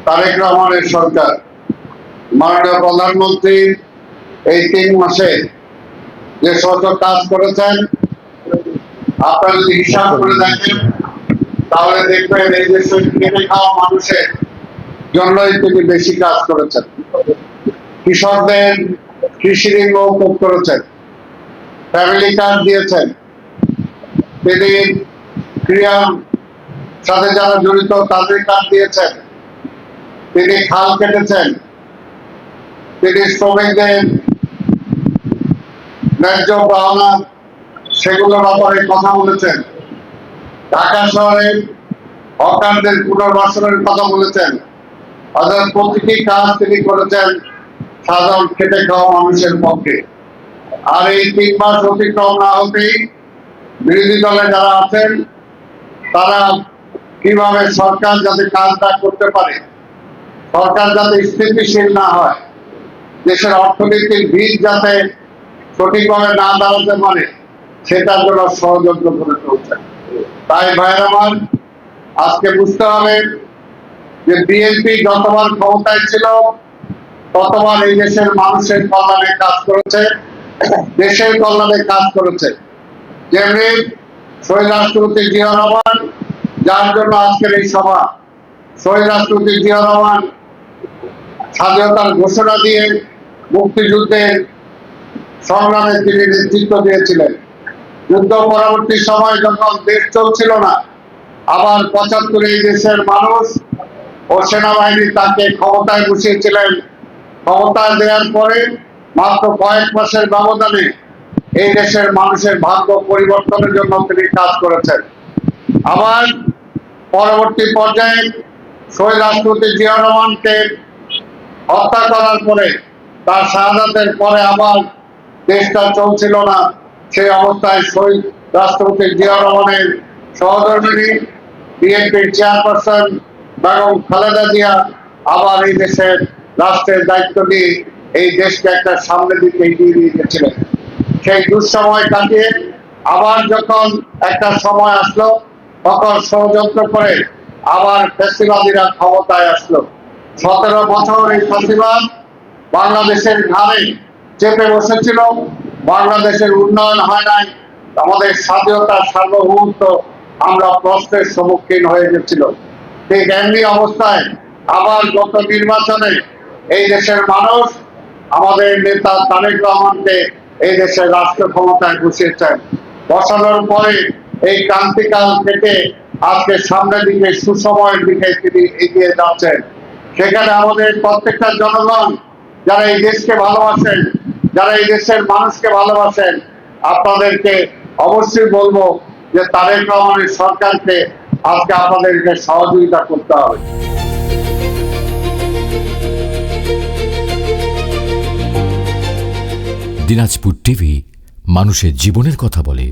তারেক রহমানের সরকার, মাননীয় প্রধানমন্ত্রী এই 3 মাসে যে সমস্ত কাজ করেছেন, আপনারা যদি হিসাব করে দেখেন তাহলে দেখবেন এই দেশের খেটে খাওয়া মানুষের জন্যই তিনি বেশি কাজ করেছেন। কৃষকদের কৃষি ঋণ মৌকুব করেছেন, ফ্যামিলি কার্ড দিয়েছেন, তিনি ক্রিয়ার সাথে যারা জড়িত তাদের কার্ড দিয়েছেন, তিনি খাল কেটেছেন, তিনি শ্রমিকদের ন্যায্য পাওনা সেগুলোর ব্যাপারে কথা বলেছেন, ঢাকা শহরে হকারদের পুনর্বাসনের কথা বলেছেন। অর্থাৎ প্রতিটি কাজ তিনি করেছেন সাধারণ খেটে খাওয়া মানুষের পক্ষে। আর এই 3 মাস অতিক্রম না হতেই বিরোধী দলে যারা আছেন তারা কিভাবে সরকার যাতে কাজটা করতে পারে, সরকার যাতে স্থিতিশীল না হয়, দেশের অর্থনীতির ভিত যাতে সঠিকভাবে না দাঁড়াতে পারে, সেটার জন্য ষড়যন্ত্র করে চলছে। তাই ভাইয়ের আমার, আজকে বুঝতে হবে যে বিএনপি যতবার ক্ষমতায় ছিল ততবার এই দেশের মানুষের কল্যাণে কাজ করেছে, দেশের কল্যাণে কাজ করেছে। যেমনি শহীদ রাষ্ট্রপতি জিয়াউর রহমান, যার জন্য আজকের এই সভা, শহীদ রাষ্ট্রপতি জিয়াউর রহমান স্বাধীনতার ঘোষণা দিয়ে মুক্তিযুদ্ধের সংগ্রামে তিনি নেতৃত্ব দিয়েছিলেন। যুদ্ধ পরবর্তী সময় যখন দেশ চলছিল না, আবার 75 এই দেশের মানুষ ও সেনাবাহিনী তাকে ক্ষমতায় বসিয়েছিলেন। ক্ষমতায় দেওয়ার পরে মাত্র কয়েক মাসের ব্যবধানে এই দেশের মানুষের ভাগ্য পরিবর্তনের জন্য তিনি কাজ করেছেন। আবার পরবর্তী পর্যায়ে শহীদ রাষ্ট্রপতি জিয়াউর রহমানকে হত্যা করার পরে, তার শাহাদাতের পরে আবার দেশটা চলছিল না, সেই অবস্থায় শহীদ রাষ্ট্রপতি জিয়াউর রহমানের সহধর্মিণী বিএনপির চেয়ারপারসন বেগম খালেদা জিয়া আবার এই দেশের রাষ্ট্রের দায়িত্ব নিয়ে এই দেশকে একটা সামনের দিকে এগিয়ে নিয়ে গেছিলেন। সেই দুঃসময় কাটিয়ে আবার যখন একটা সময় আসলো, তখন ষড়যন্ত্র করে আবার ফ্যাসিবাদীরা ক্ষমতায় আসলো। 17 বছর এই ফ্যাসিবাদ বাংলাদেশের ঘাড়ে চেপে বসেছিল। বাংলাদেশের উন্নয়ন হয় নাই, আমাদের স্বাধীনতার সার্বভৌমত্ব আমরা প্রশ্নের সম্মুখীন হয়ে গেছিল। ঠিক এমনি অবস্থায় আবার গত নির্বাচনে এই দেশের মানুষ আমাদের নেতা তারেক রহমানকে এই দেশের রাষ্ট্র ক্ষমতায় বসিয়েছেন। বসানোর পরে এই ক্রান্তিকাল থেকে আজকে সামনের দিকে সুসময়ের দিকে তিনি এগিয়ে যাচ্ছেন। সেখানে আমাদের প্রত্যেকটা জনগণ যারা এই দেশকে ভালোবাসেন, যারা এই দেশের মানুষকে ভালোবাসেন, আপনাদেরকে অবশ্যই বলবো যে তারেক রহমানের সরকারকে আজকে আপনাদেরকে সহযোগিতা করতে হবে। দিনাজপুর টিভি মানুষের জীবনের কথা বলে।